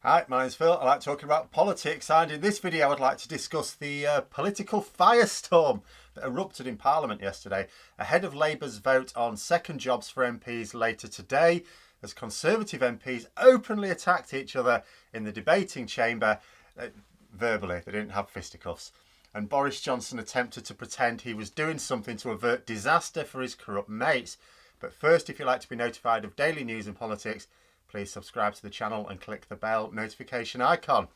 Hi, my name's Phil. I like talking about politics, and in this video I'd like to discuss the political firestorm that erupted in Parliament yesterday ahead of Labour's vote on second jobs for MPs later today, as Conservative MPs openly attacked each other in the debating chamber, verbally. They didn't have fisticuffs, and Boris Johnson attempted to pretend he was doing something to avert disaster for his corrupt mates. But first, if you'd like to be notified of daily news and politics, please subscribe to the channel and click the bell notification icon.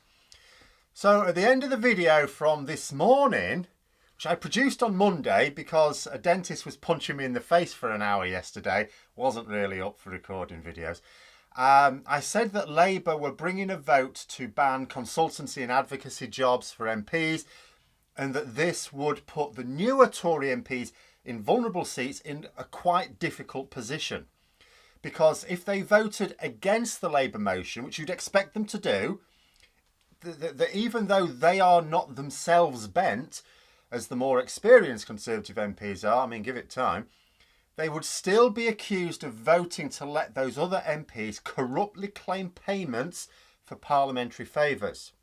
So at the end of the video from this morning, which I produced on Monday because a dentist was punching me in the face for an hour yesterday, wasn't really up for recording videos, I said that Labour were bringing a vote to ban consultancy and advocacy jobs for MPs, and that this would put the newer Tory MPs in vulnerable seats in a quite difficult position. Because if they voted against the Labour motion, which you'd expect them to do, even though they are not themselves bent, as the more experienced Conservative MPs are, I mean, give it time, they would still be accused of voting to let those other MPs corruptly claim payments for parliamentary favours.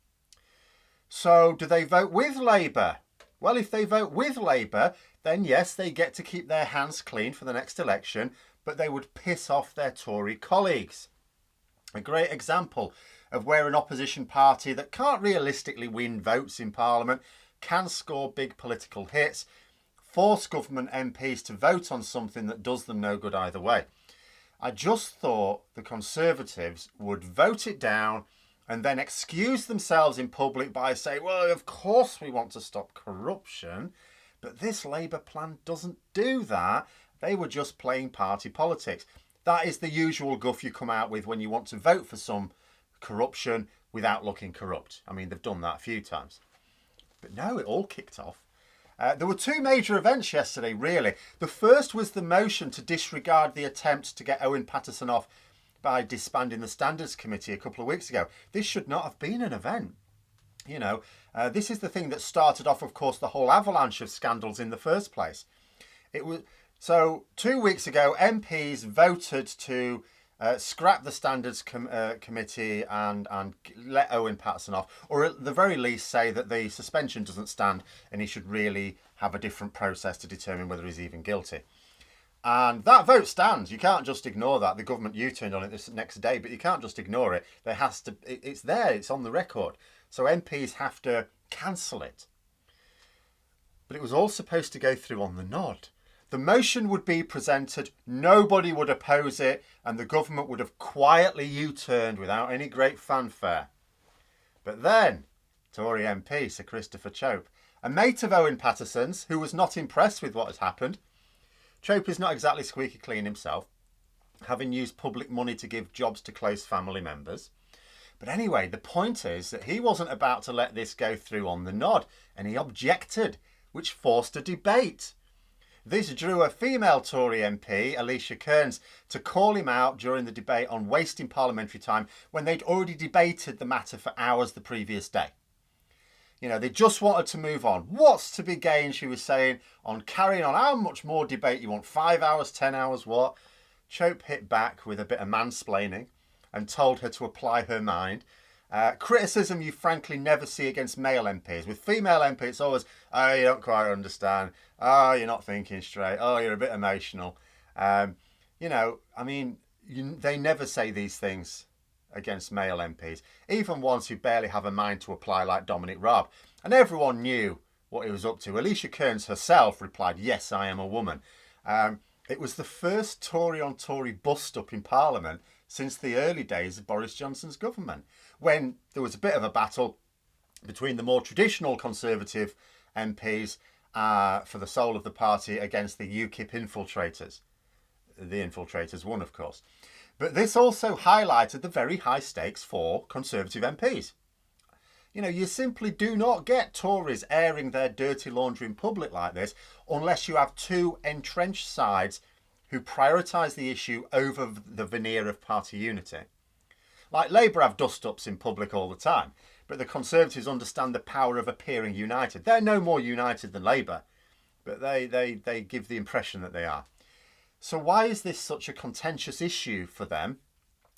So do they vote with Labour? Well, if they vote with Labour, then yes, they get to keep their hands clean for the next election, but they would piss off their Tory colleagues. A great example of where an opposition party that can't realistically win votes in Parliament can score big political hits, force government MPs to vote on something that does them no good either way. I just thought the Conservatives would vote it down and then excuse themselves in public by saying, well, of course we want to stop corruption, but this Labour plan doesn't do that. They were just playing party politics. That is the usual guff you come out with when you want to vote for some corruption without looking corrupt. I mean, they've done that a few times. But no, it all kicked off. There were two major events yesterday, really. The first was the motion to disregard the attempt to get Owen Paterson off by disbanding the Standards Committee a couple of weeks ago. This should not have been an event. You know, this is the thing that started off, of course, the whole avalanche of scandals in the first place. It was... So 2 weeks ago, MPs voted to scrap the Standards Committee and let Owen Paterson off, or at the very least say that the suspension doesn't stand and he should really have a different process to determine whether he's even guilty. And that vote stands. You can't just ignore that. The government U-turned on it this next day, but you can't just ignore it. There has to. It's there. It's on the record. So MPs have to cancel it. But it was all supposed to go through on the nod. The motion would be presented, nobody would oppose it, and the government would have quietly U-turned without any great fanfare. But then, Tory MP Sir Christopher Chope, a mate of Owen Paterson's, who was not impressed with what had happened. Chope is not exactly squeaky clean himself, having used public money to give jobs to close family members. But anyway, the point is that he wasn't about to let this go through on the nod, and he objected, which forced a debate. This drew a female Tory MP, Alicia Kearns, to call him out during the debate on wasting parliamentary time when they'd already debated the matter for hours the previous day. You know, they just wanted to move on. What's to be gained, she was saying, on carrying on? How much more debate you want? 5 hours, 10 hours, what? Chope hit back with a bit of mansplaining and told her to apply her mind. Criticism you frankly never see against male MPs. With female MPs, it's always, oh, you don't quite understand. Oh, you're not thinking straight. Oh, you're a bit emotional. You know, I mean, they never say these things against male MPs, even ones who barely have a mind to apply like Dominic Raab. And everyone knew what he was up to. Alicia Kearns herself replied, yes, I am a woman. It was the first Tory on Tory bust-up in Parliament since the early days of Boris Johnson's government, when there was a bit of a battle between the more traditional Conservative MPs for the soul of the party against the UKIP infiltrators. The infiltrators won, of course. But this also highlighted the very high stakes for Conservative MPs. You know, you simply do not get Tories airing their dirty laundry in public like this unless you have two entrenched sides who prioritise the issue over the veneer of party unity. Like Labour have dust-ups in public all the time, but the Conservatives understand the power of appearing united. They're no more united than Labour, but they give the impression that they are. So why is this such a contentious issue for them?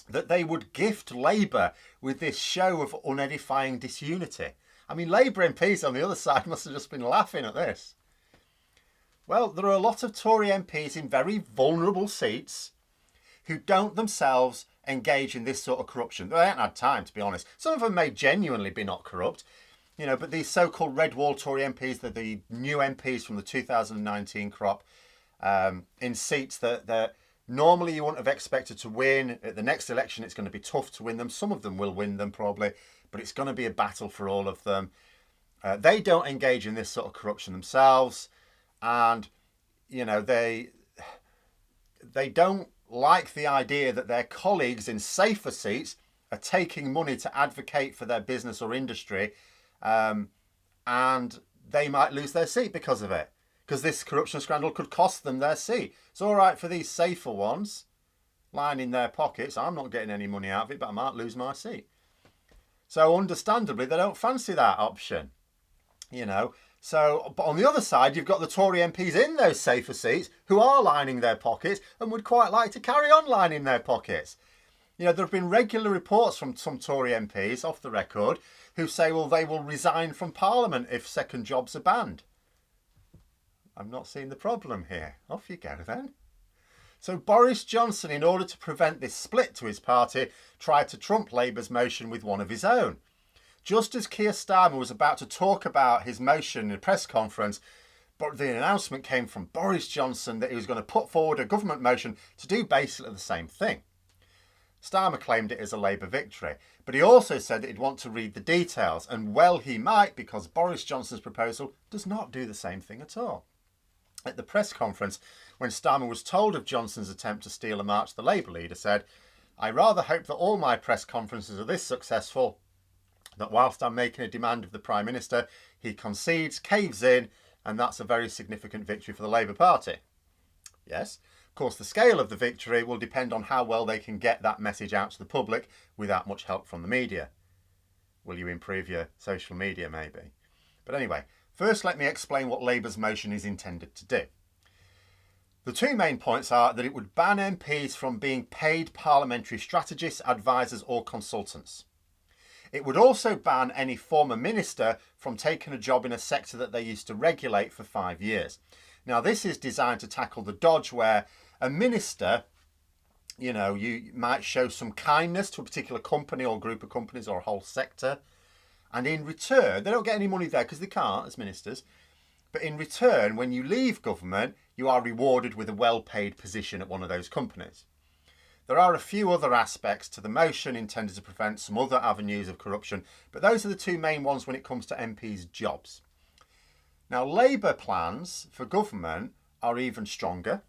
that they would gift Labour with this show of unedifying disunity. I mean, Labour MPs on the other side must have just been laughing at this. Well, there are a lot of Tory MPs in very vulnerable seats who don't themselves engage in this sort of corruption. They haven't had time, to be honest. Some of them may genuinely be not corrupt, but these so-called red wall Tory MPs, they're the new MPs from the 2019 crop, in seats that normally you wouldn't have expected to win. At the next election, it's going to be tough to win them. Some of them will win them probably, but it's going to be a battle for all of them. They don't engage in this sort of corruption themselves, and they don't like the idea that their colleagues in safer seats are taking money to advocate for their business or industry, and they might lose their seat because of it, because this corruption scandal could cost them their seat. It's all right for these safer ones lining their pockets. I'm not getting any money out of it, but I might lose my seat. So understandably, they don't fancy that option, So, but on the other side, you've got the Tory MPs in those safer seats who are lining their pockets and would quite like to carry on lining their pockets. There have been regular reports from some Tory MPs, off the record, who say, well, they will resign from Parliament if second jobs are banned. I'm not seeing the problem here. Off you go then. So Boris Johnson, in order to prevent this split to his party, tried to trump Labour's motion with one of his own. Just as Keir Starmer was about to talk about his motion in a press conference, but the announcement came from Boris Johnson that he was going to put forward a government motion to do basically the same thing. Starmer claimed it as a Labour victory, but he also said that he'd want to read the details, and well he might, because Boris Johnson's proposal does not do the same thing at all. At the press conference, when Starmer was told of Johnson's attempt to steal a march, the Labour leader said, "I rather hope that all my press conferences are this successful, that whilst I'm making a demand of the Prime Minister, he concedes, caves in, and that's a very significant victory for the Labour Party." Yes, of course, the scale of the victory will depend on how well they can get that message out to the public without much help from the media. Will you improve your social media, maybe? But anyway, first let me explain what Labour's motion is intended to do. The two main points are that it would ban MPs from being paid parliamentary strategists, advisors or consultants. It would also ban any former minister from taking a job in a sector that they used to regulate for 5 years. Now, this is designed to tackle the dodge where a minister, you might show some kindness to a particular company or group of companies or a whole sector, and in return, they don't get any money there because they can't as ministers, but in return, when you leave government, you are rewarded with a well-paid position at one of those companies. There are a few other aspects to the motion intended to prevent some other avenues of corruption, but those are the two main ones when it comes to MPs' jobs. Now, Labour plans for government are even stronger.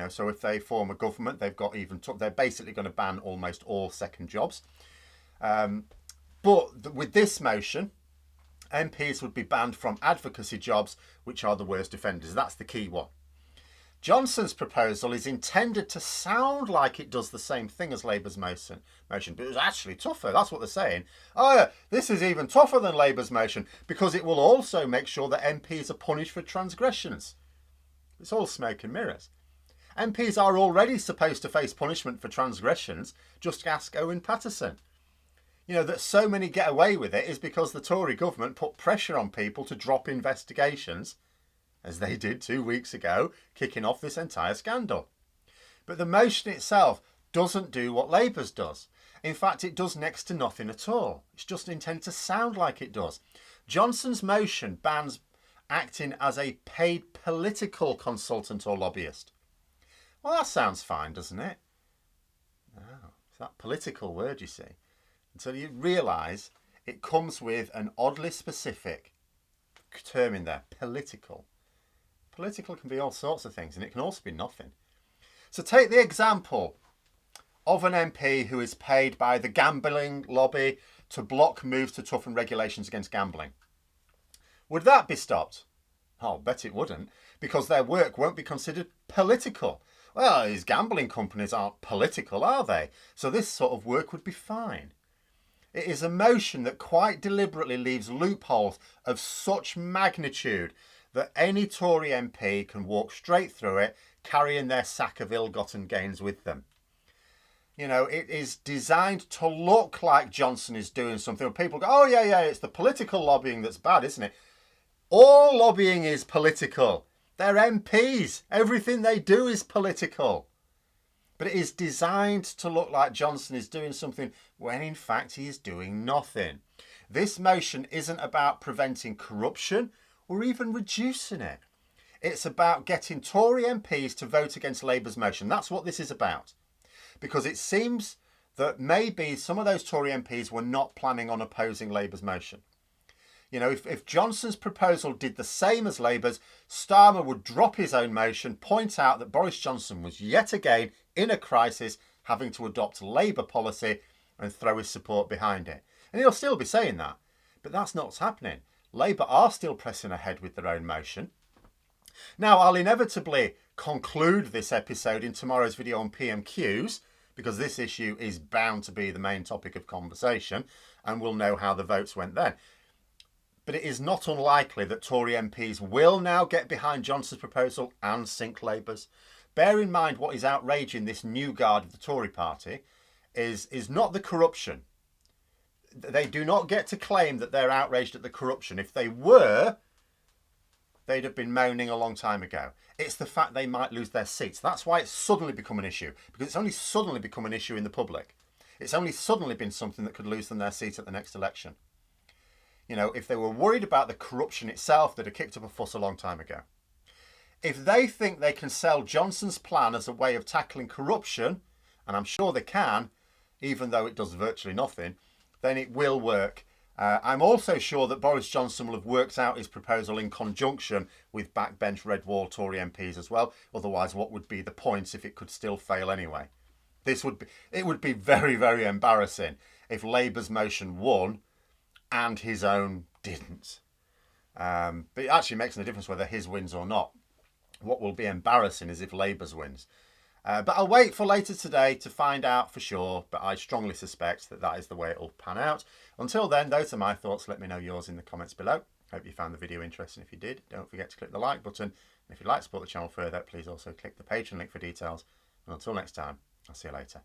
So if they form a government, they're basically going to ban almost all second jobs. But with this motion, MPs would be banned from advocacy jobs, which are the worst offenders. That's the key one. Johnson's proposal is intended to sound like it does the same thing as Labour's motion, but it's actually tougher. That's what they're saying. Oh yeah, this is even tougher than Labour's motion because it will also make sure that MPs are punished for transgressions. It's all smoke and mirrors. MPs are already supposed to face punishment for transgressions. Just ask Owen Paterson. That so many get away with it is because the Tory government put pressure on people to drop investigations, as they did 2 weeks ago, kicking off this entire scandal. But the motion itself doesn't do what Labour's does. In fact, it does next to nothing at all. It's just intended to sound like it does. Johnson's motion bans acting as a paid political consultant or lobbyist. Well, that sounds fine, doesn't it? No, it's that political word, you see. Until you realise it comes with an oddly specific term in there, political. Political can be all sorts of things, and it can also be nothing. So take the example of an MP who is paid by the gambling lobby to block moves to toughen regulations against gambling. Would that be stopped? I'll bet it wouldn't, because their work won't be considered political. Well, these gambling companies aren't political, are they? So this sort of work would be fine. It is a motion that quite deliberately leaves loopholes of such magnitude that any Tory MP can walk straight through it, carrying their sack of ill-gotten gains with them. You know, it is designed to look like Johnson is doing something. People go, oh, yeah, it's the political lobbying that's bad, isn't it? All lobbying is political. They're MPs. Everything they do is political. But it is designed to look like Johnson is doing something when in fact he is doing nothing. This motion isn't about preventing corruption or even reducing it. It's about getting Tory MPs to vote against Labour's motion. That's what this is about. Because it seems that maybe some of those Tory MPs were not planning on opposing Labour's motion. You know, if Johnson's proposal did the same as Labour's, Starmer would drop his own motion, point out that Boris Johnson was yet again in a crisis, having to adopt Labour policy and throw his support behind it. And he'll still be saying that. But that's not what's happening. Labour are still pressing ahead with their own motion. Now, I'll inevitably conclude this episode in tomorrow's video on PMQs, because this issue is bound to be the main topic of conversation, and we'll know how the votes went then. But it is not unlikely that Tory MPs will now get behind Johnson's proposal and sink Labour's. Bear in mind what is outraging this new guard of the Tory party is not the corruption. They do not get to claim that they're outraged at the corruption. If they were, they'd have been moaning a long time ago. It's the fact they might lose their seats. That's why it's suddenly become an issue, because it's only suddenly become an issue in the public. It's only suddenly been something that could lose them their seat at the next election. You know, if they were worried about the corruption itself, they'd have kicked up a fuss a long time ago. If they think they can sell Johnson's plan as a way of tackling corruption, and I'm sure they can, even though it does virtually nothing, then it will work. I'm also sure that Boris Johnson will have worked out his proposal in conjunction with backbench red wall Tory MPs as well. Otherwise, what would be the point if it could still fail anyway? It would be very, very embarrassing if Labour's motion won and his own didn't. But it actually makes no difference whether his wins or not. What will be embarrassing is if Labour's wins. But I'll wait for later today to find out for sure, but I strongly suspect that that is the way it will pan out. Until then, those are my thoughts. Let me know yours in the comments below. Hope you found the video interesting. If you did, don't forget to click the like button. And if you'd like to support the channel further, please also click the Patreon link for details. And until next time, I'll see you later.